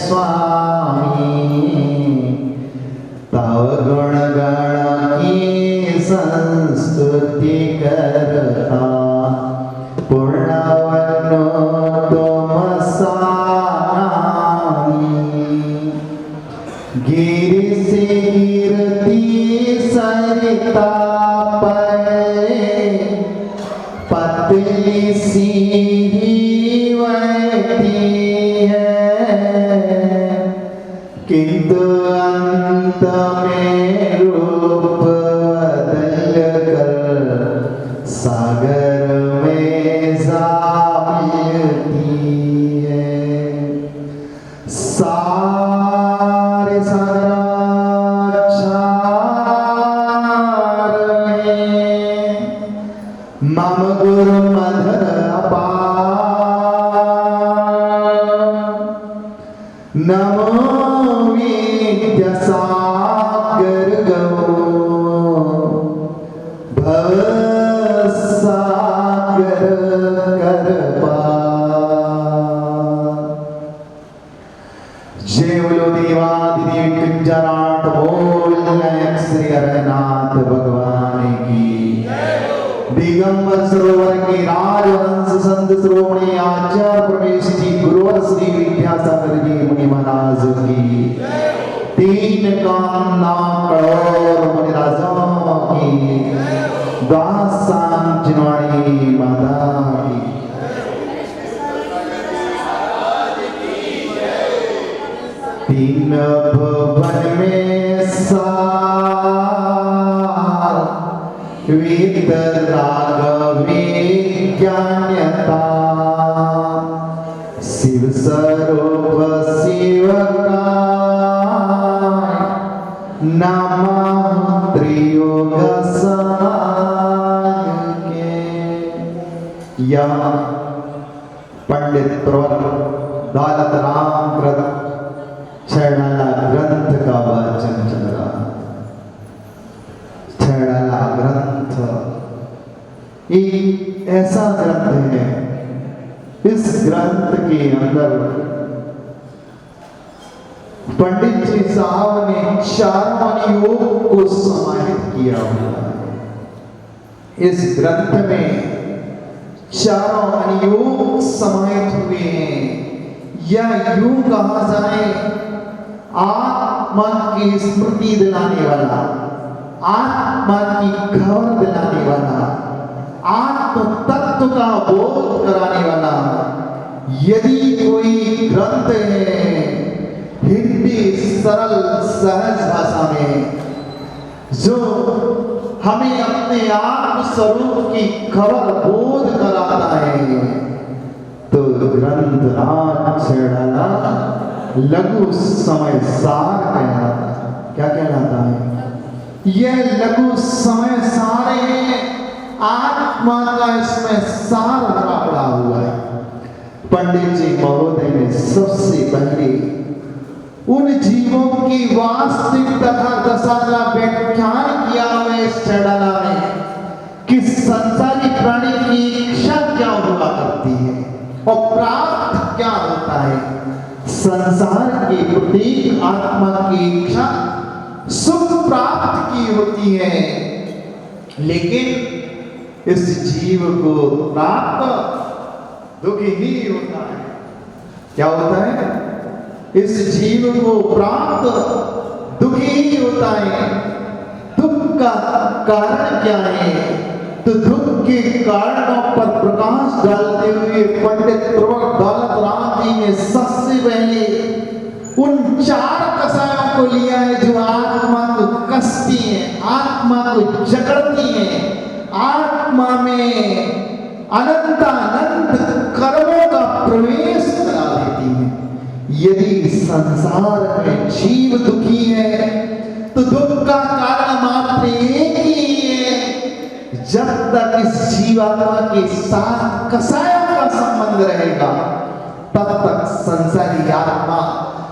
स्वामी तव गुण गण की संस्तुति करता पूर्णवनो तुम सामी गिर से गिरती सरिता पर पतली सीढ़ी बहती है किंतु अंत में रूप बदल कर सागर में जा मिलती है सारे सागराक्षार में मम गुरु मधुर अपार नमो विद्या सागर गो भव सागर कर पार जय बोलो देवादिदेव कुंजराट बोल नायक श्री हरनाथ भगवान की दिगंबर सरोवर के राजहंस संत श्रोमणी आचार्य प्रवेश जी गुरुवर श्री विद्यासागर जी मुनि महाराज की तीन कामना करोड़ मुनि राजाओं की दासां जिनवाणी माता की तीन भुवन में सार वेद राग विज्ञान्यता शिव स्वरूप शिव नाम त्रियोग समाग के या पंडित प्रवर दौलत राम छेड़ाला ग्रंथ का वाचन चल रहा छेड़ाला ग्रंथ एक ऐसा ग्रंथ है इस ग्रंथ के अंदर पंडित जी साहब ने चारों योग को समाहित किया हुआ है इस ग्रंथ में चारों अनुयोग समाहित हुए हैं या यूं कहा जाए आत्मा की स्मृति दिलाने वाला आत्मा की खबर दिलाने वाला आत्म तत्व का बोध कराने वाला यदि कोई ग्रंथ है हिंदी सरल सहज भाषा में जो हमें अपने आत्म स्वरूप की खबर बोध कराता है तो ग्रंथ राज छेड़ाला लघु समय सार कहलाता है क्या कहलाता है यह लघु समय सार है आत्मा का इसमें सार भरा पड़ा हुआ है पंडित जी महोदय ने सबसे पहले उन जीवों की वास्तविक तथा दशा का व्याख्यान किया हुआ इस छेड़ाला में कि संसारी प्राणी की इच्छा क्या हुआ करती है और प्राप्त क्या होता है संसार के प्रतीक आत्मा की इच्छा सुख प्राप्त की होती है लेकिन इस जीव को प्राप्त दुखी ही होता है क्या होता है इस जीव को प्राप्त दुखी ही होता है दुख का कारण क्या है तो दुख के कारणों पर प्रकाश डालते हुए पंडित प्रवर दौलत राम जी ने सबसे पहले उन चार कसायों को लिया है जो आत्मा को कसती है आत्मा को जकड़ती है आत्मा में अनंतानंत कर्मों का प्रवेश करा देती है यदि संसार में जीव दुखी है तो दुख का कारण मात्र एक ही है जब तक इस जीवात्मा के साथ कसायों का संबंध रहेगा तब तक संसारी आत्मा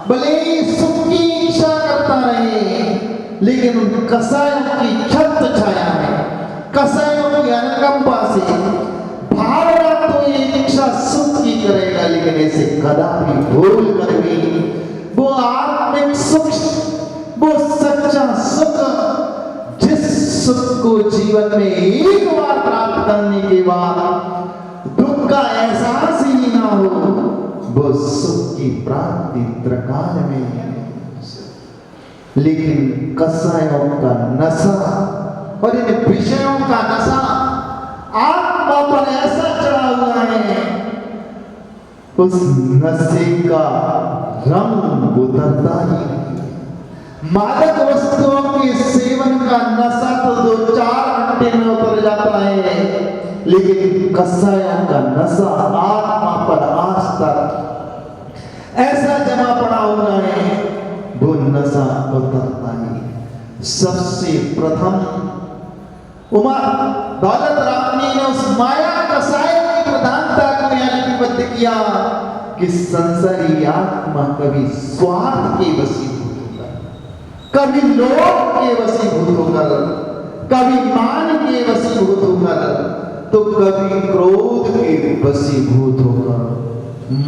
भले ही सुख की इच्छा करता रहे लेकिन उन कसायों की छत छाया में कसायों की अनुकंपा से भावना तो ये इच्छा सुख की करेगा लेकिन ऐसे कदापि भूल कर भी जीवन में एक बार प्राप्त करने के बाद दुख का एहसास ही ना हो, वो सुख की प्राप्ति त्रिकाल में है। लेकिन कसायों का नशा और इन विषयों का नशा आत्मा पर ऐसा चढ़ा हुआ है, उस नशे का रंग उतरता ही नहीं। मादक वस्तुओं के सेवन का नशा तो 2-4 घंटे में उतर जाता है, लेकिन कसायों का नशा आत्मा पर आज तक ऐसा जमा पड़ा हुआ है, वो नशा उतरता ही। सबसे प्रथम उमर दौलत रानी ने उस माया कसाय की प्रधानता को यहाँ लिपिबद्ध किया कि संसारी आत्मा कभी स्वार्थ के वशीभूत होकर, कभी लोभ के वशीभूत होकर, कभी मान के वशीभूत होकर, तो कभी क्रोध के वशीभूत होकर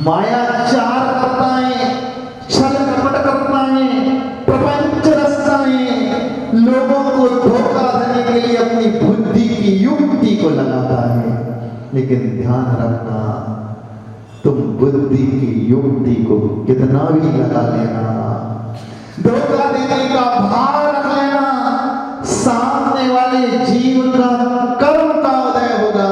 मायाचार करता है, छल कपट करता है, प्रपंच रचता है, लोगों को धोखा देने के लिए अपनी बुद्धि की युक्ति को लगाता है। लेकिन ध्यान रखना, तुम बुद्धि की युक्ति को कितना भी लगा लेना, धोखा देने का भाव रख लेना, सामने वाले जीव का कर्म का उदय होगा,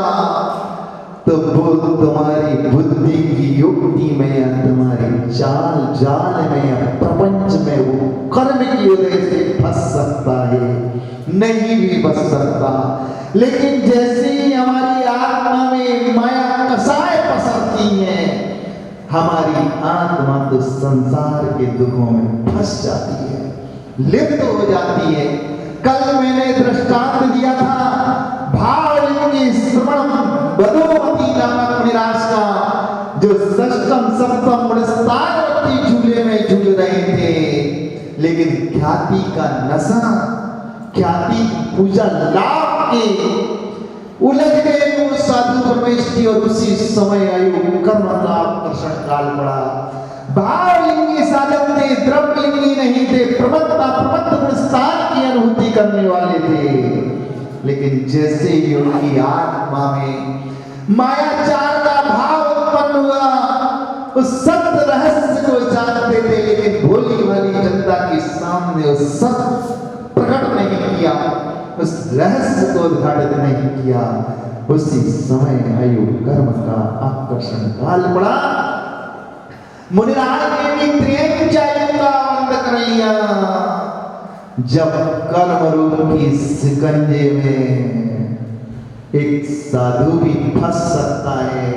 तो वो तुम्हारी बुद्धि की युक्ति में या तुम्हारी चाल जाल में या प्रपंच में वो कर्म की उदय से फंस सकता है, नहीं भी बच सकता। लेकिन जैसे ही हमारी आत्मा में माया कसाय पसरती है, हमारी आत्मा तो संसार के दुखों में फंस जाती है, लिप्त हो जाती है। कल मैंने दृष्टांत दिया था भावलिंगी श्रवण बदोमती नामक निराश का, जो षष्ठम सप्तम मणिस्तारवती झूले में झूल रहे थे, लेकिन ख्याति का नशा, ख्याति पूजा लाभ के उलझ गए वो साधु परमेष्ठी, और उसी समय आयु कर्म का आकर्षण काल पड़ा। भावलिंगी साधक थे, द्रव्यलिंगी नहीं थे, प्रमत्ता प्रमत्त गुणस्थान की अनुभूति करने वाले थे। लेकिन जैसे ही उनकी आत्मा में मायाचार का भाव उत्पन्न हुआ, उस सत्य रहस्य को जानते थे, लेकिन भोली भाली जनता के सामने उस सत्य प्रकट नहीं किया, उस रहस्य को उद्घाटित नहीं किया, उसी समय आयु कर्म का आकर्षण काल पड़ा। मुनिराज ने भी त्रियंचायु का वर्णन कर लिया। जब कर्म रूप की शिकंजे में एक साधु भी फंस सकता है,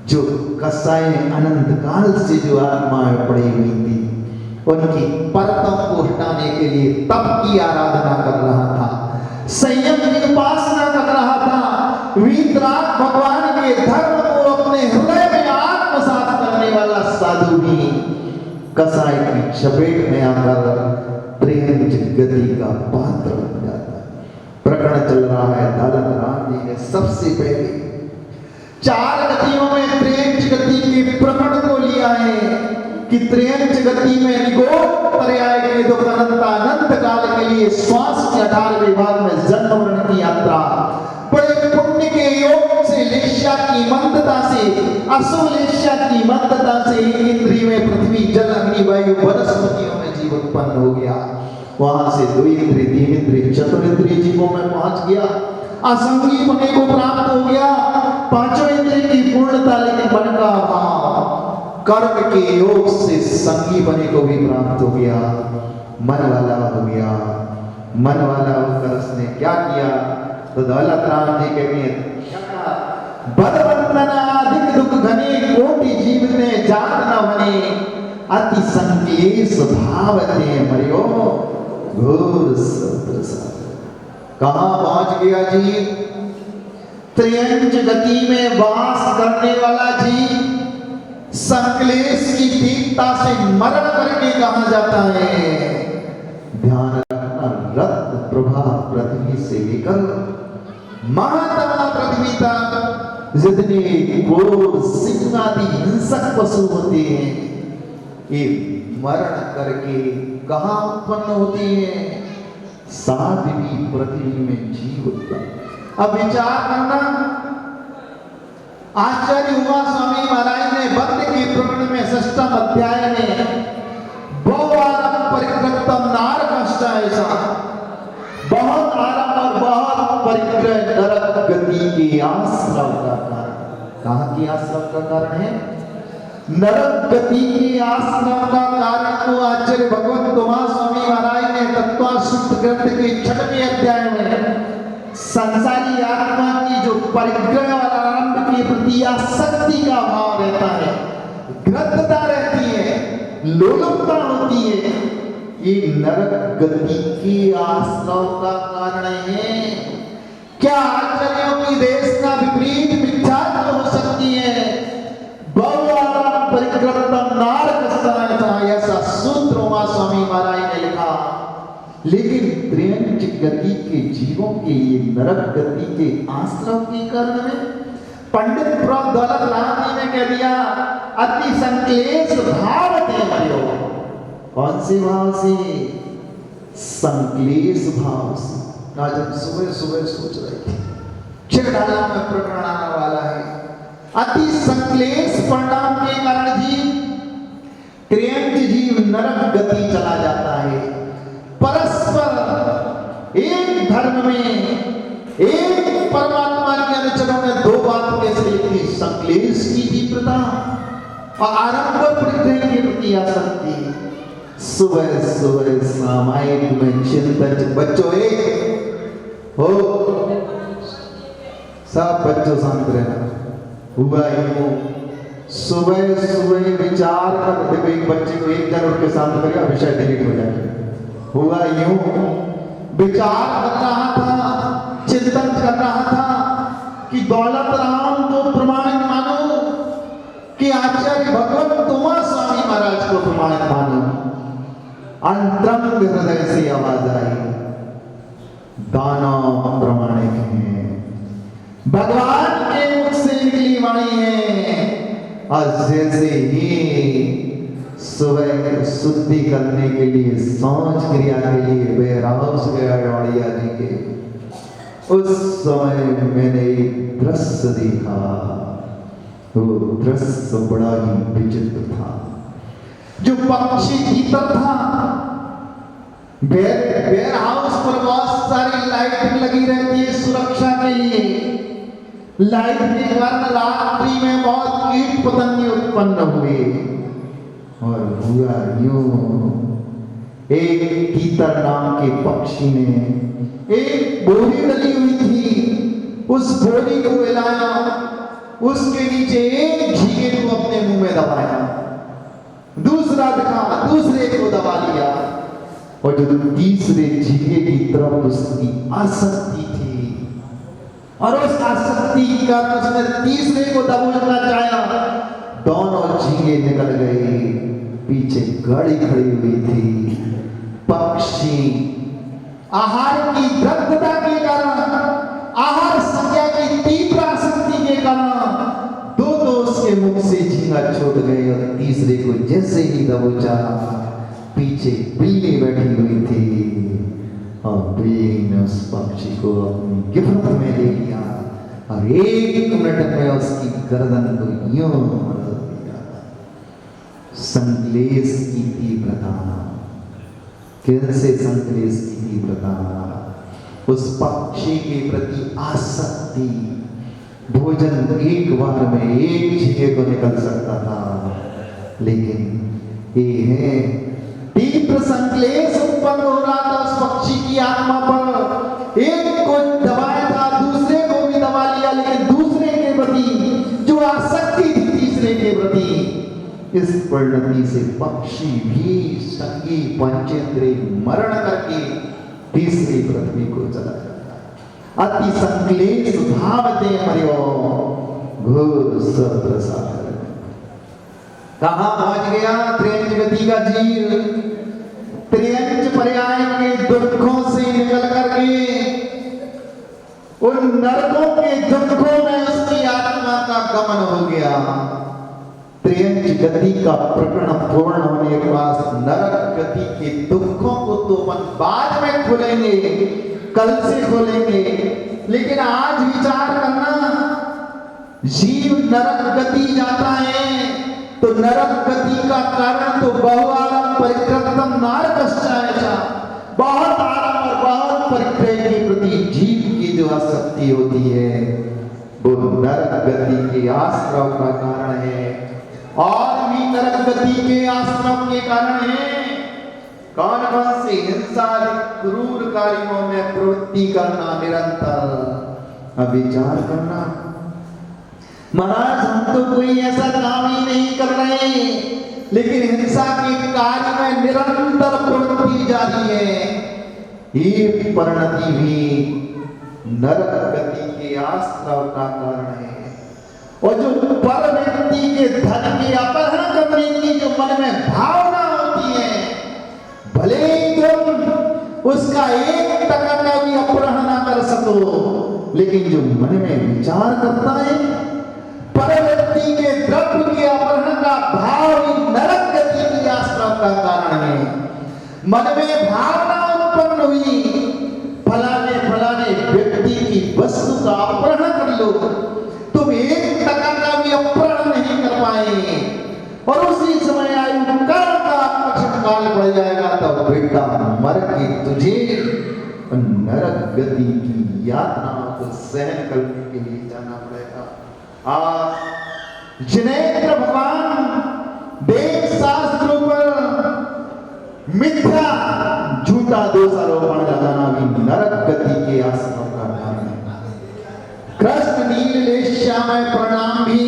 जो कसाय अनंत काल से जो आत्माएं पड़ी हुई थी, उनकी परतों को हटाने के लिए तप की आराधना कर रहा था, संयम की उपासना कर रहा था, वीतराग भगवान के धर्म को अपने हृदय में आत्मसात करने वाला साधु भी कसाय की चपेट में आकर त्रियंच गति का पात्र बन जाता है। प्रकरण चल रहा है, दौलत राम जी ने सबसे पहले 4 गतियों में त्रियंच गति के प्रकरण को लिया है कि त्रियंच गति में निगोप पर्याय के दुख अनंत काल के लिए श्वास के 18वें भाग में जन्म मरण की यात्रा, बड़े पुण्य के योग से लेश्या की मंदता से, असुलेश्या की मंदता से इंद्रिय में पृथ्वी जल अग्नि वायु वनस्पतियों में जीव उत्पन्न हो गया। वहां से 2 इंद्रिय 3 इंद्रिय चतुर्इंद्रिय जीवों में पहुंच गया, असंगी होने को प्राप्त हो गया, 5 इंद्रिय की पूर्णता, लेकिन मन का अभाव, कर्म के योग से संगी बने को भी प्राप्त हो गया, मन वाला हो गया। मन वाला होकर उसने क्या किया, तो दौलत राम जी कहेंगे बदबंधना अधिक दुख घने, कोटि जीव ने जात न बने, अति संक्लेश भावते मरियो घोर सत्रसा। कहां पहुंच गया जी? त्रियंच गति में वास करने वाला जी संक्लेश की तीव्रता से मरण करके कहा जाता है। ध्यान रखना, रत्न प्रभा पृथ्वी से लेकर महातमा पृथ्वी तक जितने घोर सिंह आदि हिंसक पशु होते हैं, ये मरण करके कहां उत्पन्न होती है? साथ भी पृथ्वी में जीव उत्पन्न। अब विचार करना, आचार्य हुआ स्वामी महाराज ने भक्त के प्रकरण में 6th अध्याय में बहुवारम परिकृतम नार कष्टा, ऐसा बहुत आराम और बहुत परिग्रह नरक गति के आश्रम का कारण। कहाँ की आश्रम का कारण है? नरक गति के आश्रम का कारण को आचार्य भगवत तुम्हा स्वामी महाराज ने तत्वाश्रुत ग्रंथ के 6वें अध्याय में संसारी आत्मा की जो परिग्रह और आरंभ के प्रति आसक्ति का भाव रहता है, ग्रद्धता रहती है, लोलुपता होती है, ये नरक गति की आश्रम का कारण है। क्या आचार्यों की देशना विपरीत मिथ्या हो सकती है? बहुवारम परिकृतम नार कष्टा, ऐसा सूत्र उमा स्वामी महाराज ने लिखा। लेकिन त्रियंच गति के जीवों के लिए नरक गति के आश्रम के कारण में पंडित प्रो दौलत राम जी ने कह दिया, अति संक्लेश भाव थे मरियो। कौन से भाव से? संक्लेश भाव से। आज हम सुबह सुबह सोच रहे थे छिड़ाला में प्रकरण आने वाला है। अति संक्लेश परिणाम के कारण जीव, त्रियंच जीव नरक गति चला जाता है। परस्पर एक धर्म में, एक परमात्मा के अनुचरों में दो बात कैसे थी? संक्लेश की तीव्रता और आरंभ परिग्रह के प्रति आसक्ति। सुबह सुबह सामायिक में चिंतन। बच्चों एक हो, सब बच्चों शांत रहना। हुआ यूं, सुबह सुबह विचार कर, देखो एक बच्चे को एक जन उठ के शांत करेगा, विषय डिलीट हो जाएगा। हुआ यूं, विचार कर रहा था, चिंतन कर रहा था कि दौलत राम को प्रमाणित मानो कि आचार्य भगवत तुम्हा स्वामी महाराज को प्रमाणित मानो। अंतरंग हृदय से आवाज आई, दानव प्रमाणिक है, भगवान के मुख से निकली वाणी है। और जैसे ही सुबह शुद्धि करने के लिए, सांझ क्रिया के लिए वेयर हाउस गया गौड़िया जी के, उस समय मैंने एक दृश्य देखा। वो दृश्य बड़ा ही विचित्र था। जो पक्षी भीतर था, वेयर हाउस पर बहुत सारी लाइट लगी रहती है सुरक्षा के लिए। लाइट के कारण रात्रि में बहुत कीट पतंगे उत्पन्न हुए। और हुआ यूं, एक तीतर नाम के पक्षी ने एक बोरी डली हुई थी, उस बोरी को हिलाया, उसके नीचे एक झींगे को अपने मुंह में दबाया, दूसरा दिखा, दूसरे को दबा लिया। और जो तीसरे झींगे की तरफ उसकी आसक्ति थी, और उस आसक्ति का उसने तीसरे को दबोचना चाहा, दोनों झींगे निकल गए। पीछे गाड़ी खड़ी हुई थी। पक्षी आहार की दृढ़ता के कारण, आहार संज्ञा की तीव्र आसक्ति के कारण दो उसके मुख से झींगा छूट गए। और तीसरे को जैसे ही दबोचा, पीछे बिल्ली बैठी हुई थी और बिल्ली ने उस पक्षी को अपनी गिरफ्त में ले लिया और 1 मिनट में उसकी गर्दन को यूं मरोड़ दिया। संक्लेश की तीव्रता, कैसे संक्लेश की तीव्रता, उस पक्षी के प्रति आसक्ति। भोजन एक बार में एक झींगे को निकल सकता था, लेकिन ये है तीव्र संक्लेश उत्पन्न हो रहा था उस पक्षी की आत्मा पर। एक को दबाया था, दूसरे को भी दबा लिया, लेकिन दूसरे के प्रति जो आसक्ति थी तीसरे के प्रति, इस परिणति से पक्षी भी संगी पंचेंद्रिय मरण करके तीसरी पृथ्वी को चला जाता है। अति संक्लेश भाव दे मरियो घोर सप्रसाद। कहां पहुंच गया त्रियंच गति का जीव? त्रियंच पर्याय के दुखों से निकल करके उन नरकों के दुखों में उसकी आत्मा का गमन हो गया। त्रियंच गति का प्रकरण पूर्ण होने के बाद नरक गति के दुखों को तो अपन बाद में खोलेंगे, कल से खोलेंगे, लेकिन आज विचार करना, जीव नरक गति जाता है तो नरक गति का कारण तो बहुआलम परिकृतम नारकश्चायचा, बहुत आराम और बहुत परिक्रय के प्रति जीव की जो आसक्ति होती है वो नरक गति के आश्रम का कारण है। और भी नरक गति के आश्रम के कारण है, कौन कौन से हिंसा क्रूर कार्यों में प्रवृत्ति करना, निरंतर विचार करना। महाराज हम तो कोई ऐसा काम ही नहीं कर रहे, लेकिन हिंसा के कार्य में निरंतर प्रवृत्ति जारी है, ये परिणति भी नरक गति के आश्रय का कारण है। और जो पर व्यक्ति के धन के अपहरण करने की जो मन में भावना होती है, भले ही तुम उसका 1 टका का भी अपहरण ना कर सको, लेकिन जो मन में विचार करता है, पर व्यक्ति के द्रव्य के अपहरण का भाव ही नरक गति के आश्रय का कारण है। मन में भावना उत्पन्न हुई, फलाने फलाने व्यक्ति की वस्तु का अपहरण कर लो, तुम 1 टका का भी अपहरण नहीं कर पाए, और उसी समय आयु काल का आकर्षण काल पड़ जाएगा, तब बेटा मर के तुझे नरक गति की यातना को सहन करने के लिए जाना पड़ेगा। जिनेन्द्र भगवान वेद शास्त्रों पर मिथ्या झूठा दोषारोपण लगाना भी नरक गति के आश्रम का कारण है। कृष्ण नीललेश्यामय प्रणाम भी,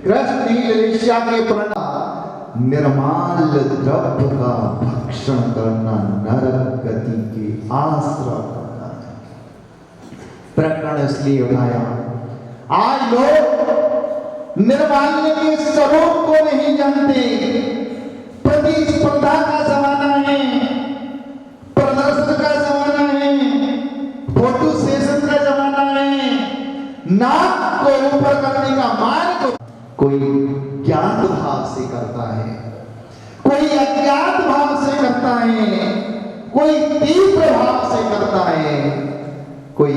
कृष्ण नीललेश्या के प्रणाम, निर्माल द्रव्य का भक्षण करना नरक गति के आश्रम का कारण है। प्रकरण इसलिए उठाया, आज लोग निर्माल्य के स्वरूप को नहीं जानते। प्रतिस्पर्धा का जमाना है, प्रदर्शन का जमाना है, फोटो सेशन का जमाना है, नाक को ऊपर करने का मान को कोई ज्ञात भाव से करता है, कोई अज्ञात भाव से करता है, कोई तीव्र भाव से करता है, कोई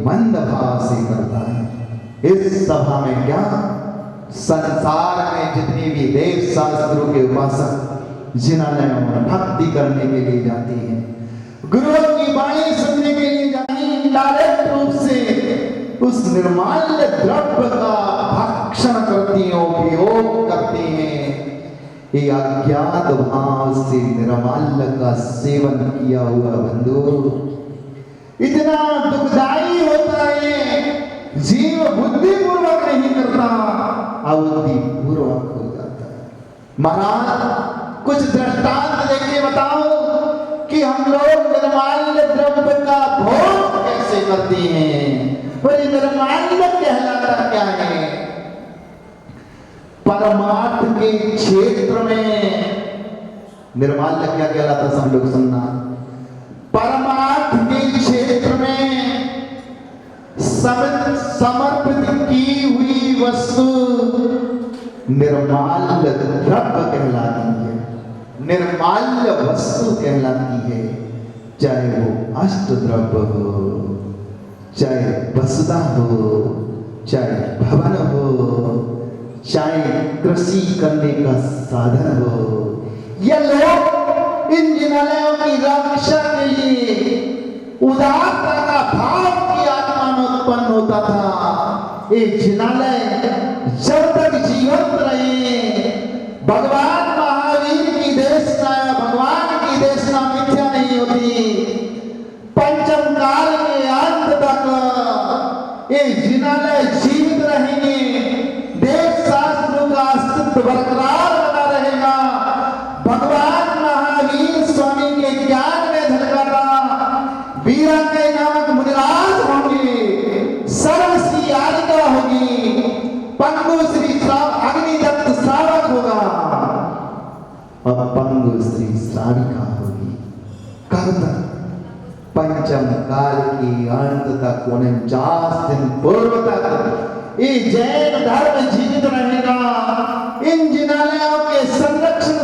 मंद भाव से करता है। इस सभा में क्या, संसार में जितने भी देव शास्त्रों के उपासक जिनालयों में भक्ति करने के लिए जाती हैं, गुरुओं की वाणी सुनने के लिए जाती हैं, डायरेक्ट रूप से उस निर्माल्य द्रव्य का भक्षण करती हैं, उपयोग करती हैं। ये अज्ञात भाव से निर्माल्य का सेवन किया हुआ बंधु इतना दुखदाई होता है, जीव बुद्धिपूर्वक नहीं करता, अबुद्धिपूर्वक हो जाता है। महाराज कुछ दृष्टांत देके बताओ कि हम लोग निर्माल्य द्रव्य का भोग कैसे करते हैं, और ये निर्माल्य कहलाता क्या है। परमार्थ के क्षेत्र में निर्माल्य क्या कहलाता, सब लोग सुनना। परमार्थ के क्षेत्र में समर्पित की हुई वस्तु निर्माल्य द्रव्य कहलाती है, निर्माल्य वस्तु कहलाती है। चाहे वो अष्ट द्रव्य हो, चाहे वसुधा हो, चाहे भवन हो, चाहे कृषि करने का साधन हो, ये लोग इन जिनालयों की रक्षा के लिए उदारता का भाव की आत्मा में उत्पन्न होता था। ये जिनालय जब तक जीवंत रहे, भगवान महावीर की देशना या भगवान की देशना मिथ्या नहीं होती। पंचम काल के अंत तक ये जिनालय जीवित रहेंगे, देश शास्त्रों का अस्तित्व बरकरार बना रहेगा। भगवान महावीर स्वामी के ज्ञान में धनकरा वीरा के नामक मुनिराज होंगे, सर्व श्री आलिका होगी, पंगु श्री अग्निदत्त श्रावक होगा और पंगु श्री श्राविका होगी। कब तक? पंचम काल के अंत तक, 49 दिन पूर्व तक ये जैन धर्म जीवित रहेगा। इन जिनालयों के संरक्षण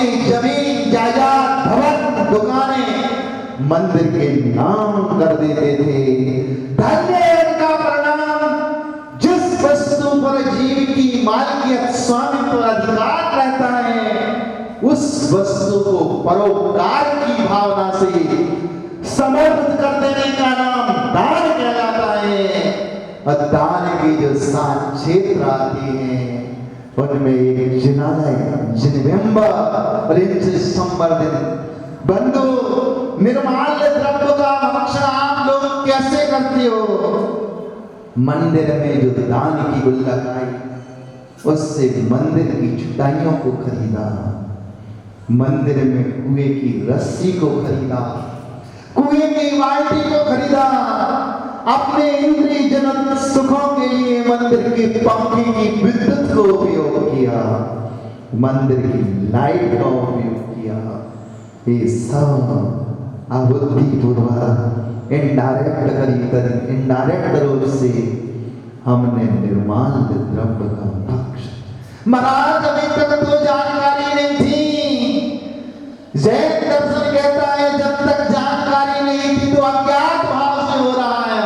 अपनी जमीन जायदाद भवन दुकानें मंदिर के नाम कर देते थे। धन्य है उनका परिणाम जिस वस्तु पर जीव की मालिकियत स्वामित्व अधिकार रहता है, उस वस्तु को परोपकार की भावना से समर्पित कर देने का नाम दान कहलाता है। और दान के जो 7 क्षेत्र आते हैं उनमें एक जिनालय, जिनबिंब और इनसे संवर्धित बंधु निर्माल्य द्रव्य का भक्षण आप लोग कैसे करते हो? मंदिर में जो दान की गुल्लक आई उससे मंदिर की चटाइयों को खरीदा, मंदिर में कुएं की रस्सी को खरीदा, कुएं की बाल्टी को खरीदा, अपने इंद्रिय जनक सुखों के लिए मंदिर के पंखे की विद्युत को उपयोग किया, मंदिर की लाइट का उपयोग किया। ये सब अबुद्धिपूर्वक इनडायरेक्ट रूप से हमने निर्माण द्रव्य का भक्ष। महाराज अभी तक तो जानकारी नहीं थी। जैन दर्शन कहता है जब तक जानकारी नहीं थी तो अज्ञात भाव से हो रहा है,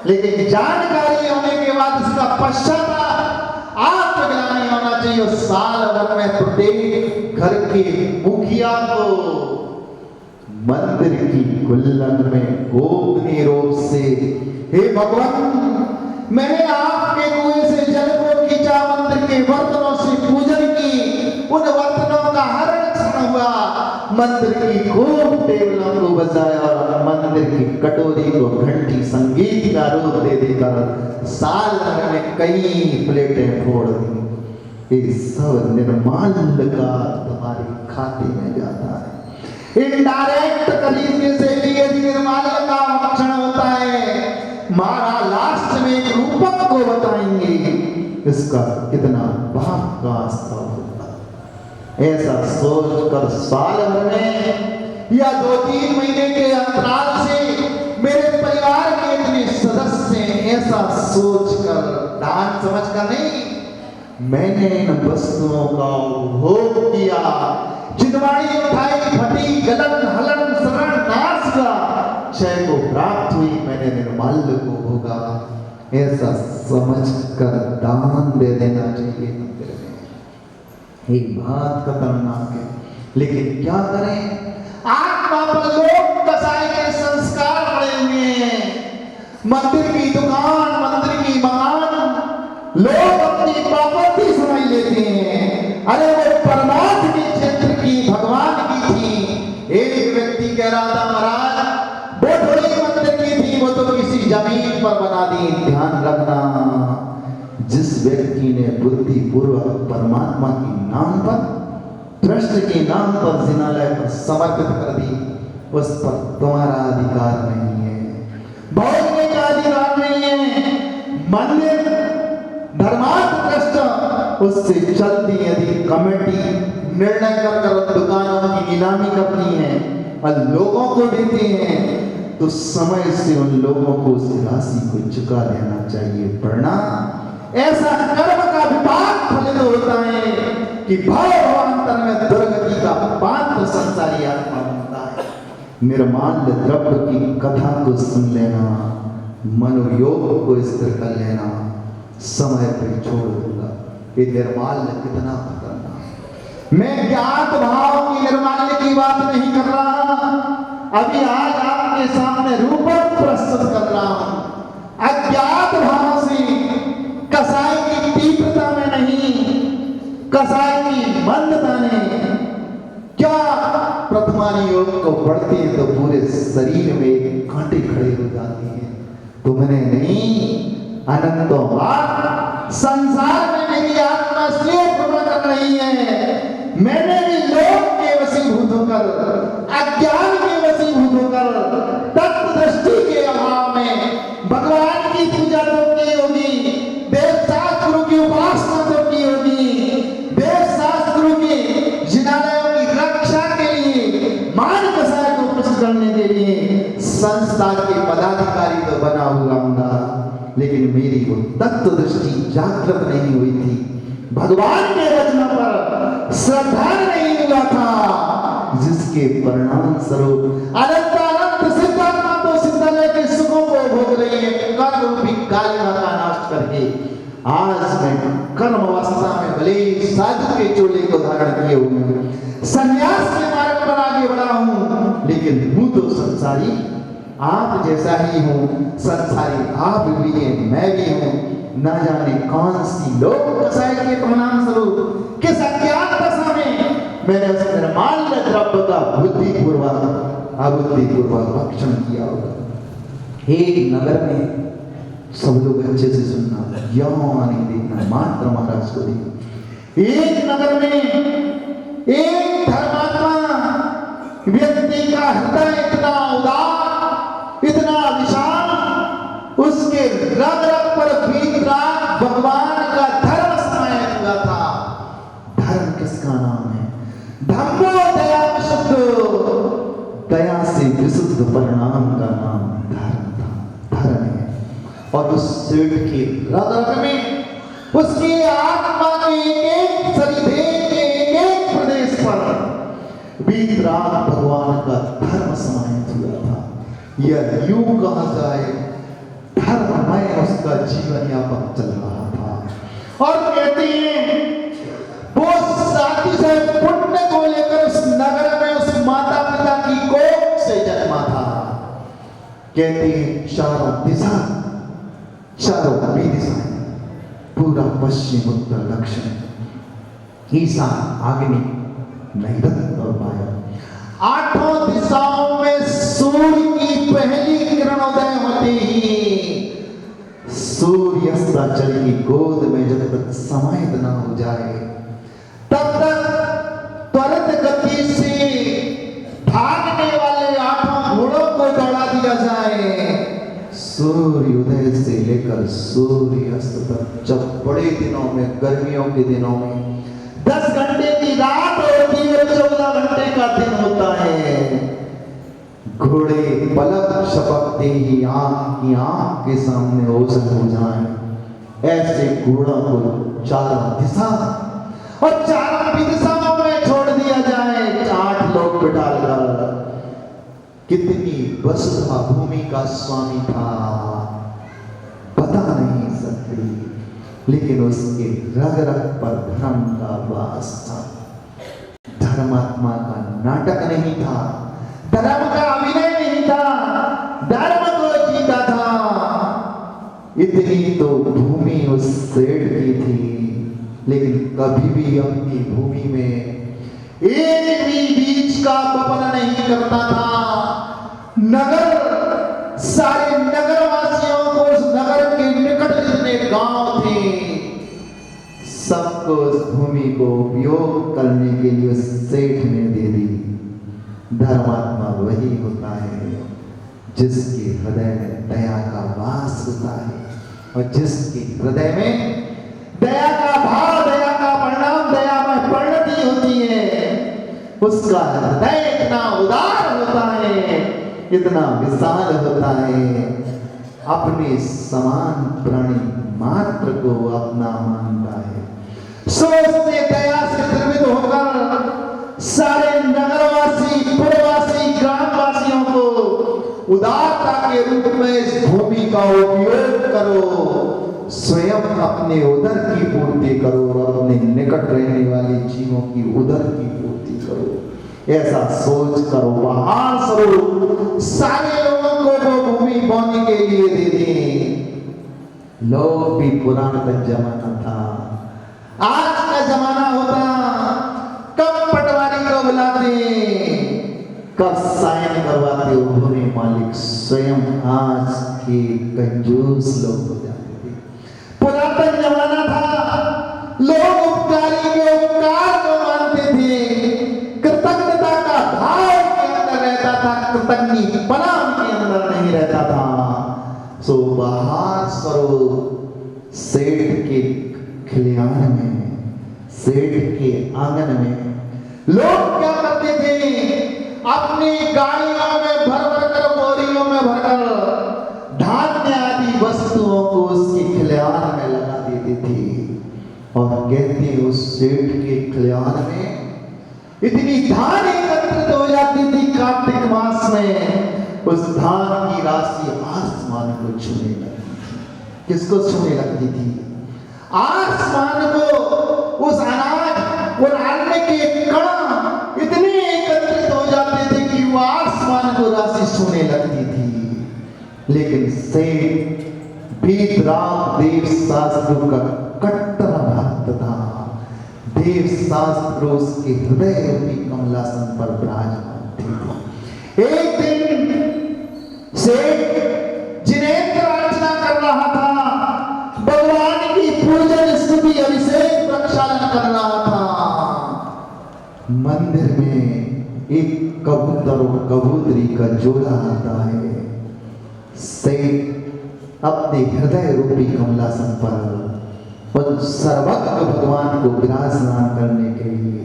लेकिन जानकारी होने के बाद इसका पश्चाताप आत्मज्ञानी होना चाहिए। साल भर में प्रत्येक घर के मुखिया को मंदिर की गुल्लक में गोपनीय रूप से, हे भगवान मैंने आपके कुएं से जल को खींचा, मंदिर के बर्तनों से पूजन की, उन बर्तनों का हरण हुआ, मंदिर की खूब टेबलों को बजाया, मंदिर की कटोरी को घंटी संगीत का रूप दे देकर साल भर में कई प्लेटें फोड़ दी। ये सब निर्माण का तुम्हारे खाते में जाता है। इनडायरेक्ट तरीके से लिए निर्माण का भक्षण होता है। मारा लास्ट में एक रूपक को बताएंगे इसका कितना पाप का आस्था होता है। ऐसा सोच कर साल भर में या 2-3 महीने के अंतराल से मेरे परिवार के इतने सदस्य ऐसा सोच कर दान समझ कर नहीं, मैंने इन वस्तुओं का उपभोग किया, चितवाड़ी उठाई, फटी, गलन हलन शरण नाश का क्षय को प्राप्त हुई, मैंने निर्माल्य को भोगा, ऐसा समझ कर दान दे देना चाहिए मंदिर में। एक बात खतरनाक है, लेकिन क्या करें, आत्मा पर लोग कसाई के संस्कार पड़े हुए हैं। मंदिर की दुकान, मंदिर की मकान लोग अपनी प्रॉपर्टी समझ लेते हैं। अरे वो परमात्मा के क्षेत्र की, भगवान की थी। एक व्यक्ति कह रहा था महाराज वो थोड़ी मंदिर की थी, वो तो किसी जमीन पर बना दी। ध्यान रखना, जिस व्यक्ति ने बुद्धि पूर्वक परमात्मा के नाम पर, कृष्ण के नाम पर जिनालय पर समर्पित कर दी, उस पर तुम्हारा अधिकार नहीं है, भोगने का अधिकार नहीं है। मंदिर धर्मार्थ ट्रस्ट उससे चलती, यदि कमेटी निर्णय कर दुकानों की नीलामी करती है और लोगों को देते हैं तो समय से उन लोगों को उस राशि को चुका देना चाहिए, वरना ऐसा कर्म का विपाक फलित होता है कि भाव भावांतर में दुर्गति का पात्र संसारी आत्मा बनता है। निर्माल्य द्रव्य की कथा को सुन लेना, मनोयोग को स्थिर कर लेना, समय पर छोड़ दूंगा। ये निर्माल्य कितना खतरनाक। मैं ज्ञात भाव की निर्माल्य की बात नहीं कर रहा, अभी आज आपके सामने रूपक प्रस्तुत कर रहा हूं। अज्ञात भाव से कसाई की तीव्रता में नहीं, कसाई की मंदता ने क्या प्रथमानी योग को बढ़ते हैं तो पूरे शरीर में कांटे खड़े हो जाते हैं। तुमने नहीं, अनंतों बार संसार में मेरी आत्मा इसलिए पूर्ण कर रही है, मैंने भी लोक के वशीभूत होकर, अज्ञान के वशीभूत होकर, तत्व दृष्टि के अभाव में भगवान की पूजा तो की होगी, वेद शास्त्रों की उपासना तो की होगी, वेद शास्त्रों की जिनालयों की रक्षा के लिए, मान कसाय को पुष्ट करने के लिए संस्था के पदाधिकारी तो बना हुआ हूंगा, लेकिन मेरी वो तत्व दृष्टि जागृत नहीं हुई थी। भगवान के वचनों पर श्रद्धा नहीं हुआ था, जिसके परिणाम स्वरूप अनंत सिद्धात्मा तो सिद्धालय के सुखों को भोग रही है, कर्म रूपी कालिमा का नाश करके। आज मैं कर्म अवस्था में भले साधु के चोले को धारण किए हुए संन्यास के मार्ग पर आगे बढ़ा हूं, लेकिन हूं तो संसारी, आप जैसा ही हूं, संसारी आप भी हैं, मैं भी हूं। न जाने कौन सी लोक कसाई के परिणाम स्वरूप किस अज्ञात दशा में मैंने उस निर्माल्य द्रव्य का बुद्धिपूर्वक अबुद्धिपूर्वक भक्षण किया होगा। एक नगर में सब लोग अच्छे से सुनना, यौन नहीं देखना, मात्र महाराज को देखना। एक नगर में एक धर्मात्मा व्यक्ति का हृदय इतना उदार, इतना विशाल, उसके रग रग पर वीतराग भगवान का धर्म समाया हुआ था। धर्म किसका नाम है? धम्मो दया विशुद्ध, दया से विशुद्ध परिणाम का नाम धर्म था, धर्म है। और उस सेठ के रग रग में, उसकी आत्मा के एक शरीर के एक प्रदेश पर वीतराग भगवान का धर्म समाहित हुआ था। यह यूं कहा जाए धर्ममय उसका जीवन यापन चल रहा था। और कहते हैं वो साथी से पुण्य को लेकर उस नगर में उस माता पिता की कोख से जन्मा था। कहते हैं चारों दिशा, चारों दिशाएं, पूरा पश्चिम उत्तर दक्षिण ईसा आग्नि नैऋत्य और वायु, आठों दिशाओं में सूर्य की पहली किरण उदय होते ही सूर्य अस्ताचल की गोद में जब तक समाहित न हो जाए, तब तक त्वरित गति से भागने वाले आठों घोड़ों को दौड़ा दिया जाए। सूर्य उदय से लेकर सूर्य अस्त तक, जब बड़े दिनों में, गर्मियों के दिनों में 10 घंटे की रात होती है, 14 घंटे का दिन होता है। घोड़े पलक झपकते ही आंख की आंख के सामने ओझल हो जाएं। ऐसे घोड़ों को चारों दिशा और चारों भी दिशाओं में छोड़ दिया जाए। 8 लोग बिठाल कर, कितनी वसुधा भूमि का स्वामी था बता नहीं सकती, लेकिन उसके रग रग पर धर्म का वास था। धर्मात्मा का नाटक नहीं था, धर्म का अभिनय नहीं था, धर्म को जीता था। इतनी तो भूमि उस सेठ की थी, लेकिन कभी भी अपनी भूमि में एक भी बीज का वपन नहीं करता था। नगर, सारे नगरवासियों को, उस नगर के निकट जितने गांव थे, सबको उस भूमि को उपयोग करने के लिए उस सेठ ने दे दी। धर्मात्मा वही होता है जिसके हृदय में दया का वास होता है, और जिसके हृदय में दया का भाव, दया का परिणाम, दया में परिणति होती है, उसका हृदय इतना उदार होता है, इतना विशाल होता है, अपने समान प्राणी मात्र को अपना मानता है। सो उसने दया से द्रवित होकर सारे नगरवासी, पुरवासी, ग्रामवासियों को उदारता के रूप में इस भूमि का उपयोग करो, स्वयं अपने उदर की पूर्ति करो और अपने निकट रहने वाले जीवों की उदर की पूर्ति करो। ऐसा सोच करो, बाहर स्वरूप सारे लोगों को वो भूमि बोने के लिए दे दें। लोग भी पुराना जमाना था, आज का जमाना होता, कब पटवारी को बुलाते, कब साइन करवाते, उन्होंने मालिक स्वयं आज के कंजूस लोग हो जाते थे। पुरातन जमाना था, लोग उपकारी के उपकार को मानते थे, कृतज्ञता का भाव के अंदर रहता था, कृतज्ञपना के अंदर नहीं रहता था। सो बाहर स्वरूप सेठ के खलिहान में, सेठ के आंगन में लोग क्या करते थे, अपनी गाड़ियों में भर भर कर, बोरियों में भरकर धान्य आदि वस्तुओं को उसके खलिहान में लगा देते थे। और कहते उस सेठ के खलिहान में इतनी धान एकत्रित हो जाती थी कार्तिक मास में, उस धान की राशि आसमान को छूने लगती थी। किसको छूने लगती थी? आसमान को। उस अनाज, वो अन्न के कण इतने एकत्रित हो जाते थे कि वो आसमान को राशि छूने लगती थी। लेकिन सेठ बीत रात देव शास्त्रों का कट्टर भक्त था। देव शास्त्र उसके हृदय रूपी कमलासन पर विराजमान थे। एक दिन सेठ जिनेंद्र अर्चना कर रहा था, भगवान की पूजन स्तुति अभिषेक प्रक्षालन कर रहा था। मंदिर में एक कबूतर और कबूतरी का जोड़ा आता है। सेठ अपने हृदय रूपी कमलासन पर उन सर्वज्ञ भगवान को विराजमान करने के लिए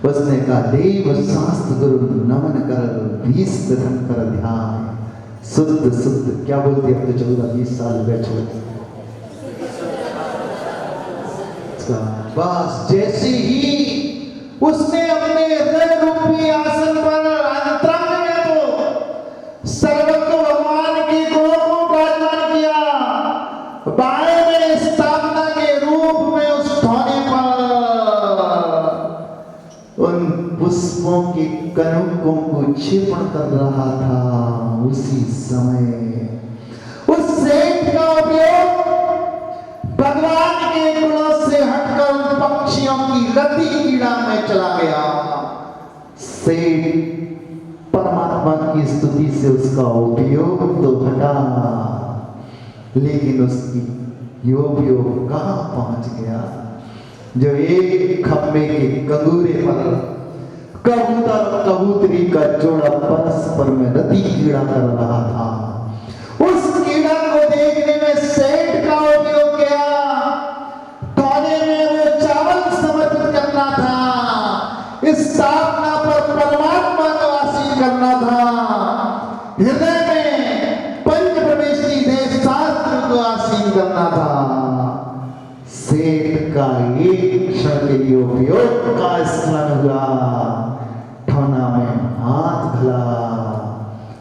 उसने कहा, देव शास्त्र गुरु नमन कर 20 दिन कर ध्यान शुद्ध शुद्ध। क्या बोलते अब तो 14-20 साल बैठो। बस जैसे ही उसने अपने हृदय रूपी आसन पर अंतरंग में तो सर्वज्ञ भगवान के गुणों को विराजमान किया, बाएं में स्थापना के रूप में उस धौने पर उन पुष्पों के कनकों को क्षेपण कर रहा था। उसी समय उस सेठ का उपयोग भगवान के गुणों से हटकर उन पक्षियों की गति कीड़ा में चला गया। सेठ परमात्मा की स्तुति से उसका उपयोग तो हटा, लेकिन उसकी योग कहां पहुंच गया? जो एक खम्भे के कंगूरे पर कबूतर कबूतरी का जोड़ा परस्पर में रति कीड़ा कर रहा था, उस कीड़ा को देखने में सेठ का उपयोग किया। धौने में वो चावल समर्पित करना था, इस स्थापना पर परमात्मा को आसीन करना था, हृदय में पंच प्रवेशी देव शास्त्र को आसीन करना था। सेठ का एक क्षण के लिए उपयोग का स्मरण हुआ, ठौना में हाथ भला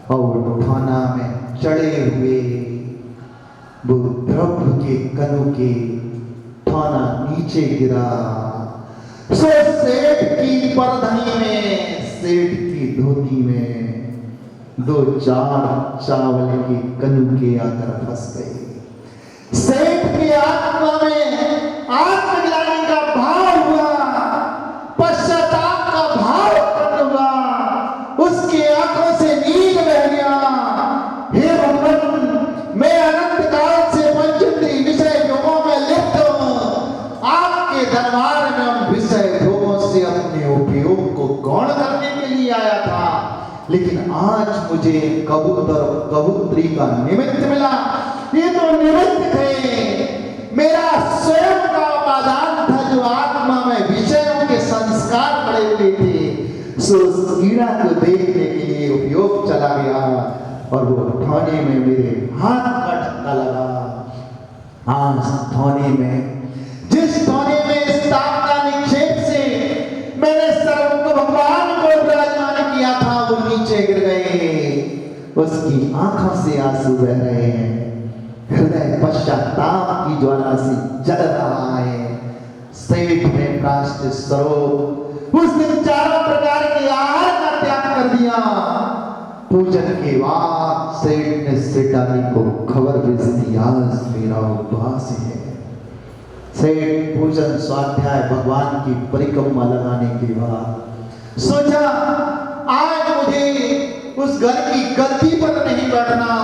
और ठौना में चढ़े हुए वो द्रव्य के कणों के ठौना नीचे गिरा। सो सेठ की परधनी में, सेठ की धोती में 2-4 चावल के कणुके आकर फंस गए। सेठ की आत्मा में आत्मग्लानि का भाव हुआ, पश्चाताप का भाव उत्पन्न हुआ, उसकी आंखों से नींद बह गया। हे भगवान, मैं अनंत काल से पंचेंद्रिय विषय भोगों में लिप्त हूं, आपके दरबार में उन विषय भोगों से अपने उपयोग को गौण करने के लिए आया था, लेकिन आज मुझे कबूतर कबूतरी का निमित्त मिला। ये तो निमित्त थे, मेरा स्वयं का उपादान था जो आत्मा में विषयों के संस्कार पड़े हुए थे। सो उस कीड़ा को देखने के लिए उपयोग चला गया और वो धौने में मेरे हाथ का धक्का लगा। आज धौने में, जिस धौने में स्थापना निक्षेप से मैंने सर्वज्ञ भगवान को विराजमान किया था, वो नीचे गिर गए। उसकी आंखों से आंसू बह रहे हैं, हृदय पश्चाताप की ज्वाला से जल रहा है। सेठ ने प्रायश्चित स्वरूप उस दिन 4 प्रकार के आहार का त्याग कर दिया। पूजन के बाद सेठ ने सेठानी को खबर भेज दी, आज मेरा उपवास है। सेठ पूजन स्वाध्याय भगवान की परिक्रमा लगाने के बाद सोचा, आज मुझे उस घर की गद्दी पर नहीं बैठना।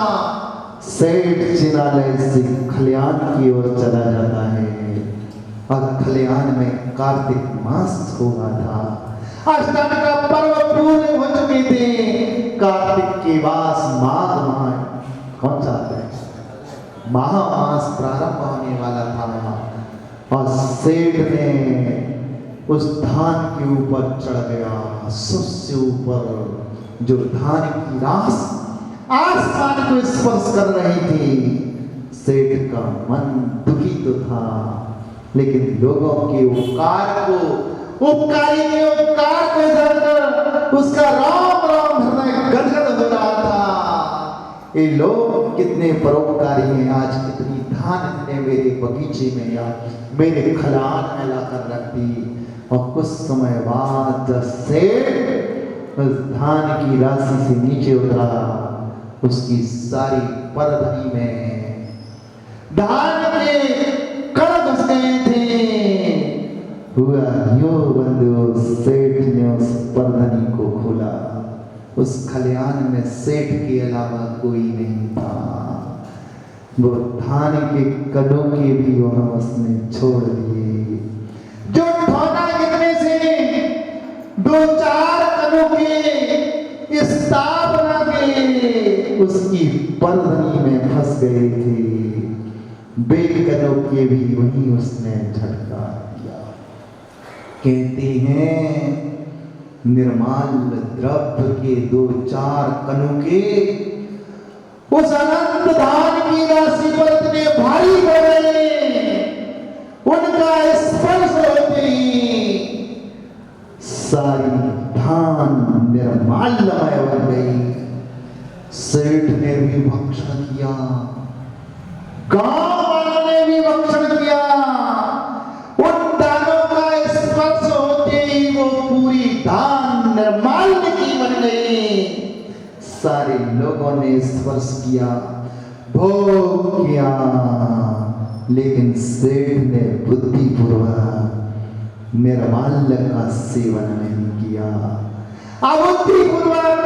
सेठ चिनालय से खलिहान की ओर चला जाता है और खलिहान में कार्तिक मास हुआ था। अष्टमी का पर्व पूरे हो चुके थे। कार्तिक के मास माघ माह कौन सा है, महामास प्रारंभ होने वाला था और सेठ ने उस धान के ऊपर चढ़ गया। सबसे ऊपर जो धान की रास आसमान को स्पर्श कर रही थी, सेठ का मन दुखी तो था, लेकिन लोगों के उपकारी के उपकार को जानकर उसका राम राम हृदय गदगद हो रहा था। ये लोग कितने परोपकारी हैं, आज कितनी धान ने मेरे बगीचे में या मेरे खलिहान में लाकर रख दी। और कुछ समय बाद जब सेठ उस धान की राशि से नीचे उतरा, उसकी सारी परधनी में धान के कण घुस गए थे। हुआ यो बंधु, सेठ ने उस परधनी को खोला। उस खलिहान में सेठ के अलावा कोई नहीं था। वो धान के कणों के भी वहां उसने छोड़ दिए। जो ठोना गिरने से 2-4 कणों के स्थापना के उसकी परधनी में फंस गए थे, बेकनों के भी वहीं उसने झटका दिया। कहते हैं निर्माल द्रव्य के 2-4 कणों के उस अनंत धान की राशि पर इतने भारी पड़ गए, उनका स्पर्श होते ही सारी धान निर्माल्यमय बन गई। सेठ ने भी भक्षण किया, गांव वालों ने भी भक्षण किया। उन दानों का स्पर्श होते ही वो पूरी धान निर्माल्य की बन गई। सारे लोगों ने स्पर्श किया, भोग किया, लेकिन सेठ ने बुद्धिपूर्वक निर्माल्य का सेवन नहीं किया। अबुद्धिपूर्वक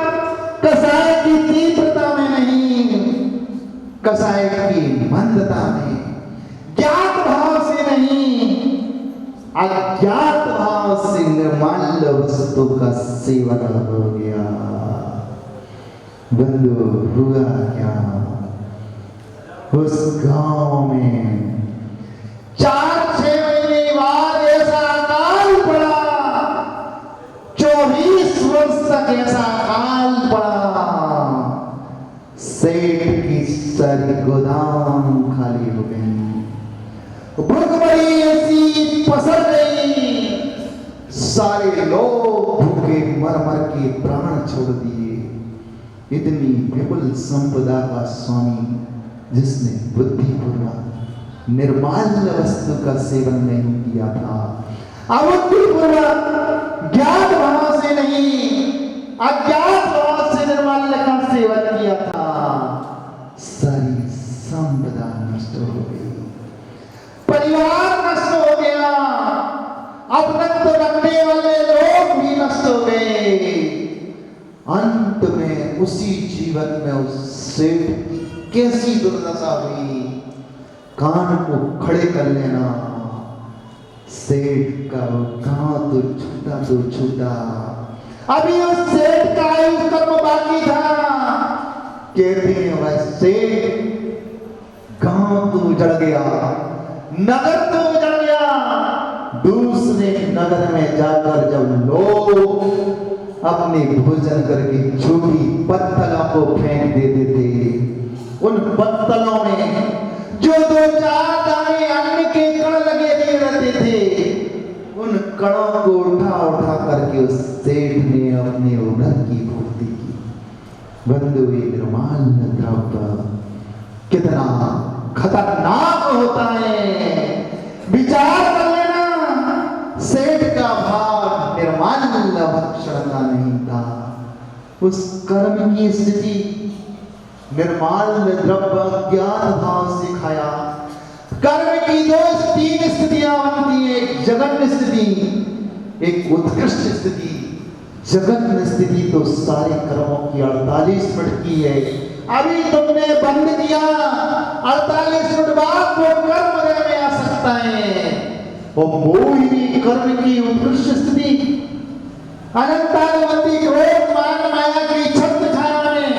कसाय की तीव्रता में नहीं, कसाय की मंदता में, ज्ञात भाव से नहीं, अज्ञात भाव से निर्माल्य वस्तु का सेवन हो गया। बंधु, हुआ क्या? उस गांव में 4-6 महीने बाद ऐसा अकाल पड़ा, 24 वर्ष तक ऐसा अकाल पड़ा। सेठ की सारी गोदाम खाली हो गई, भूखमरी ऐसी पसर गई। सारे लोग भूखे मर मर के प्राण छोड़ दिए। इतनी विपुल संपदा का स्वामी, जिसने बुद्धिपूर्वक निर्माल्य वस्तु का सेवन नहीं किया था, अबुद्धिपूर्वक ज्ञात भाव से नहीं, अज्ञात भाव से निर्माल्य का सेवन किया था, सारी संपदा नष्ट हो गई, परिवार नष्ट हो गया, अपनत्व रखने वाले लोग भी नष्ट हो गए। अंत में उसी जीवन में उस सेठ की कैसी दुर्दशा हुई, कान को खड़े कर लेना। सेठ का गांव तो छूटा, अभी उस सेठ का आयु कर्म बाकी था। कहते हैं वह सेठ गांव तो उजड़ गया, नगर तो उजड़ गया। दूसरे नगर में जाकर जब लोग अपने भोजन करके छोटी पत्तलों को फेंक देते थे, उन पत्तलों में जो 2-4 दाने अन्न के कण लगे रहते थे, उन कणों को उठा करके उस सेठ ने अपने उदर की पूर्ति की। बंधु, निर्माल्य द्रव्य कितना खतरनाक होता है, विचार कर लेना। सेठ का भाव निर्माल्य भक्षण का नहीं था, उस कर्म की स्थिति निर्माल्य द्रव्य ज्ञान भाव से खाया। कर्म की 2-3 स्थितियां बनती है, एक जघन्य स्थिति, एक उत्कृष्ट स्थिति। जघन्य स्थिति तो सारे कर्मों की 48 मिनट की है। अभी तुमने बंद किया, 48 मिनट बाद वो कर्म में आ सकता है। और मोहिनी कर्म की उत्कृष्ट स्थिति, अनंतानुवती क्रोध मान माया की छत्र छाया में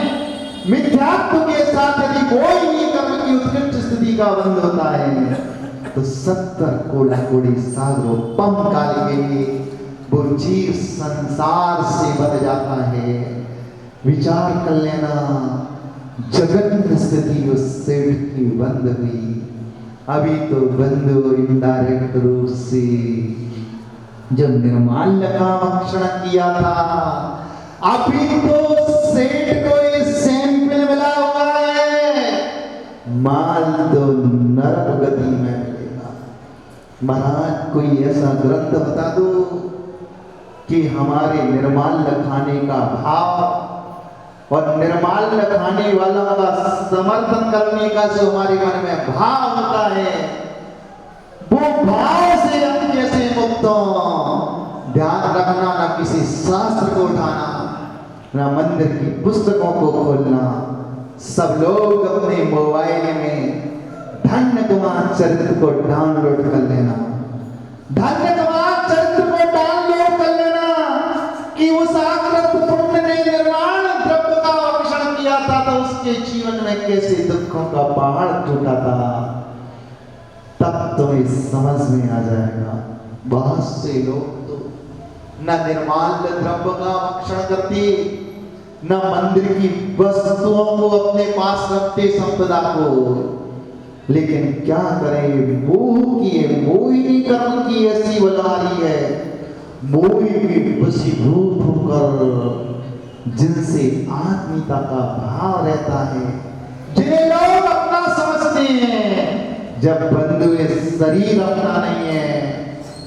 मिथ्यात्व के साथ यदि कोई भी कर्म की उत्कृष्ट स्थिति का बंध होता है, तो 70 कोटि सागरों पम काल के लिए वो जीव संसार से बन जाता है। विचार कर लेना, जगत स्थिति उस सेठ की बंद हुई। अभी तो बंधु इनडायरेक्ट रूप से जो निर्माल्य का भक्षण किया था, अभी तो सेठ को इस सैंपल मिला हुआ है, माल तो नरक गति में मिलेगा। महाराज कोई ऐसा ग्रंथ बता दो कि हमारे निर्माल्य खाने का भाव और निर्माल्य खाने वालों का समर्थन करने का जो हमारे मन में भाव होता है, वो भाव से हम कैसे मुक्त हों। ध्यान रखना, ना किसी शास्त्र को उठाना, ना मंदिर की पुस्तकों को खोलना। सब लोग अपने मोबाइल में धन्य कुमार चरित्र को डाउनलोड कर लेना, धन्य कुमार चरित्र को डाउनलोड कर लेना कि उस आकृत पुण्य ने निर्माण द्रव्य का भक्षण किया था तो उसके जीवन में कैसे दुखों का पहाड़ टूटा था। तब तुम्हें समझ में आ जाएगा। बहुत से लोग तो न निर्माल्य द्रव्य का भक्षण करते, न मंदिर की वस्तुओं को अपने पास रखते, संपदा को, लेकिन क्या करें, मोहिनी कर्म की ऐसी बलहारी है, मोही के वशीभूत होकर जिनसे आत्मीयता का भाव रहता है, जिन्हें लोग अपना समझते हैं। जब बंधु ये शरीर अपना नहीं है,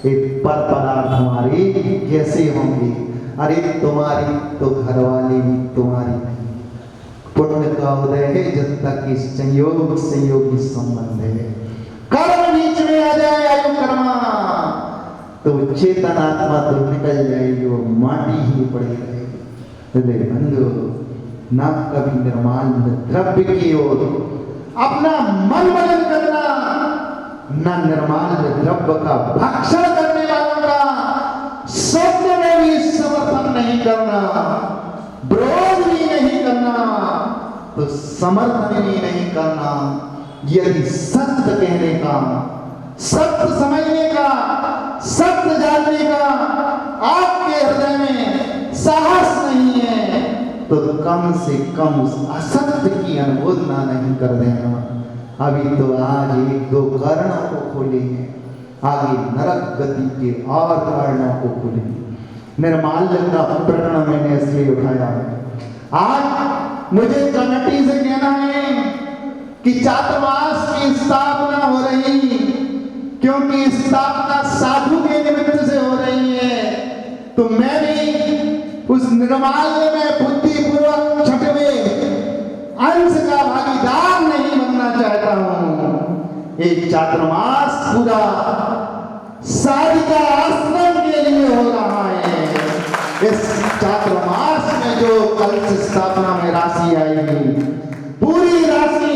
एक पर पदार्थ हमारी कैसे होंगे। अरे तुम्हारी तो घरवाली भी तुम्हारी नहीं, पुण्य का उदय है जब तक इस संयोगी संबंध है। कर्म बीच में आ जाए, आयु कर्मा, तो चेतन आत्मा तो निकल जाएगी, वो माटी ही पड़ी रहेगी। बंधु, ना कभी निर्माल्य द्रव्य की ओर अपना मन मलिन करना, ना निर्माल्य द्रव्य का भक्षण करने वालों का स्वप्न में भी समर्थन नहीं करना, विरोध भी नहीं करना, तो समर्थन भी नहीं करना। यदि सत्य कहने का, सत्य समझने का, सत्य जानने का आपके हृदय में साहस नहीं है, तो कम से कम उस असत्य की अनुमोदना नहीं कर देना। अभी तो आज एक दो कारणों को खोले हैं, आगे नरक गति के और कारणों को खोलेंगे। निर्माल्य का प्रकरण मैंने इसलिए उठाया है। आज मुझे कमेटी से कहना है कि चातुर्मास की स्थापना हो रही, क्योंकि स्थापना साधु के निमित्त से हो रही है, तो मैं भी उस निर्माल्य में बुद्धिपूर्वक छठवें अंश का भागीदार नहीं बनना चाहता हूं। एक चातुर्मास पूरा साधिका आश्रम के लिए हो रहा है। इस चातुर्मास में जो कलश स्थापना में राशि आएगी, पूरी राशि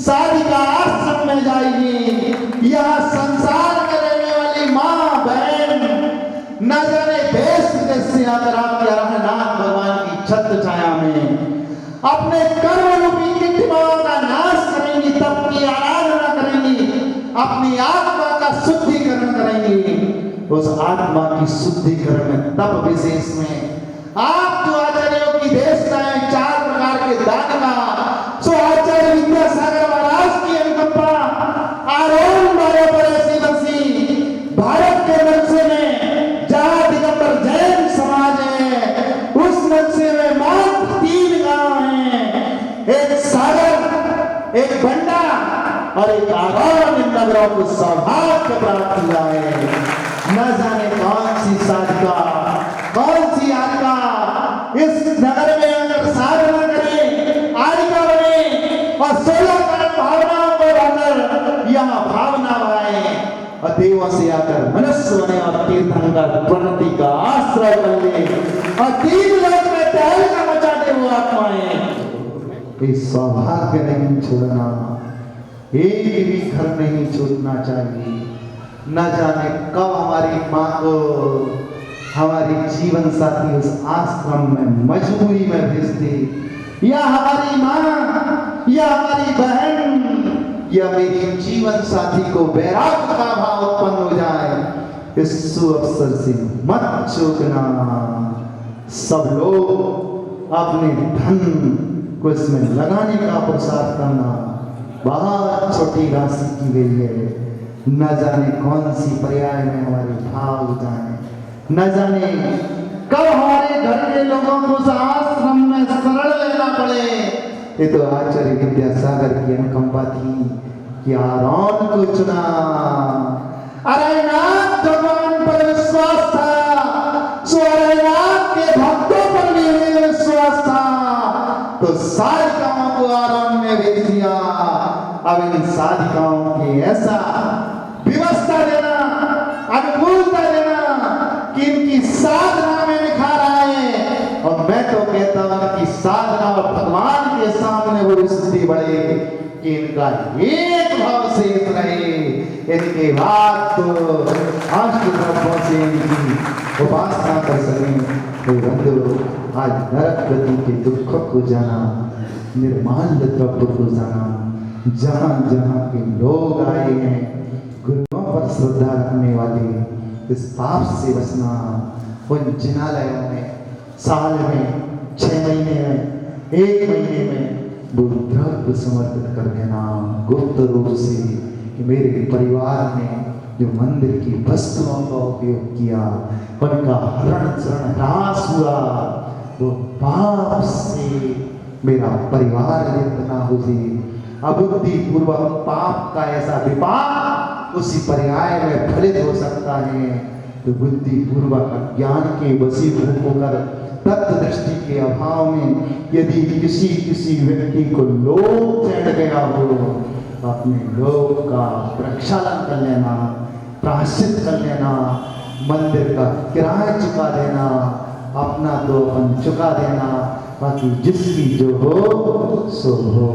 साधिका आश्रम में जाएगी। यह संसार में रहने वाली माँ बहन न जाने देश विदेश से आकर आपके अरहनाथ भगवान की छत्र छाया में अपने कर्म रूपी कीटिमाओं का नाश करेंगी, तब की आराधना करेंगी, अपनी आत्मा का शुद्धिकरण करेंगी। उस आत्मा की शुद्धिकरण में तप विशेष में आप जो आचार्यों की देशना है 4 प्रकार के दान का, सो आचार्य विद्यासागर महाराज की अनुकंपा आरोन वाले पर ऐसी बसी। भारत के नक्शे में जहां दिगंबर जैन समाज है, उस नक्शे में मात्र 3 गांव हैं, एक सागर, एक बंडा और एक आरोन। इन नगरों को सौभाग्य प्राप्त हुआ है। न जाने कौन सी साधका, कौन सी आत्मा इस नगर में अगर साधना करे, आरिका बने और 16 कर्म भावनाओं को रहकर यहाँ भावना आए और देवों से आकर मनुष्य बने और तीर्थंकर प्रणति का आश्रय कर ले और 3 लोक में तहलका मचाते हुए आत्माएं। इस सौभाग्य नहीं छोड़ना, एक भी घर नहीं छूटना चाहिए। न जाने कब हमारी माँ को हमारी जीवन साथी उस आश्रम में मजबूरी में भेजती, या हमारी माँ या हमारी बहन या मेरी जीवन साथी को वैराग्य का भाव उत्पन्न हो जाए। इस सुअवसर से मत चूकना। सब लोग अपने धन को इसमें लगाने का प्रसाद करना। बहुत छोटी राशि की गई है। न जाने कौन सी पर्याय में हमारे भाग जाए, न जाने कब हमारे घर के लोगों को उस आश्रम में शरण लेना पड़े। ये तो आचार्य विद्यासागर की अनुकंपा थी कि आरोन को चुना। अरे नाथ भगवान पर विश्वास था, स्वरनाथ के भक्तों पर भी उन्हें विश्वास था, तो साधिकाओं को आराम में भेज दिया। अब इन साधिकाओं की ऐसा व्यवस्था देना, अनुकूलता देना कि इनकी साधना में निखार आए। और मैं तो कहता हूं कि साधना और भगवान के सामने वो स्थिति बढ़े कि इनका एक भाव शेष रहे। इनके बाद तो अष्ट द्रव्यों से इनकी उपासना कर सकें। तो बंधु, आज नरक गति के दुखों को जाना, निर्माण द्रव्य को जाना, जहां जहां के लोग आए हैं गुरुओं पर श्रद्धा रखने वाले, इस पाप से बचना। उन जिनालयों में साल में 6 महीने में 1 महीने में वो द्रव्य समर्पित कर देना गुप्त रूप से कि मेरे परिवार ने जो मंदिर की वस्तुओं का उपयोग किया उनका हरण चरण ह्रास हुआ, वो पाप से मेरा परिवार लिप्त ना हो जाए। अबुद्धि पूर्वक पाप का ऐसा विपाक उसी पर्याय में फलित हो सकता है। तो बुद्धि पूर्वक अज्ञान के वशीभूत होकर तत्व दृष्टि के अभाव में यदि किसी व्यक्ति को लोभ चढ़ गया हो तो अपने लोभ का प्रक्षालन कर लेना, प्रायश्चित कर लेना, मंदिर का किराया चुका देना, अपना तो अपन चुका देना, बाकी जिसकी जो हो सो हो।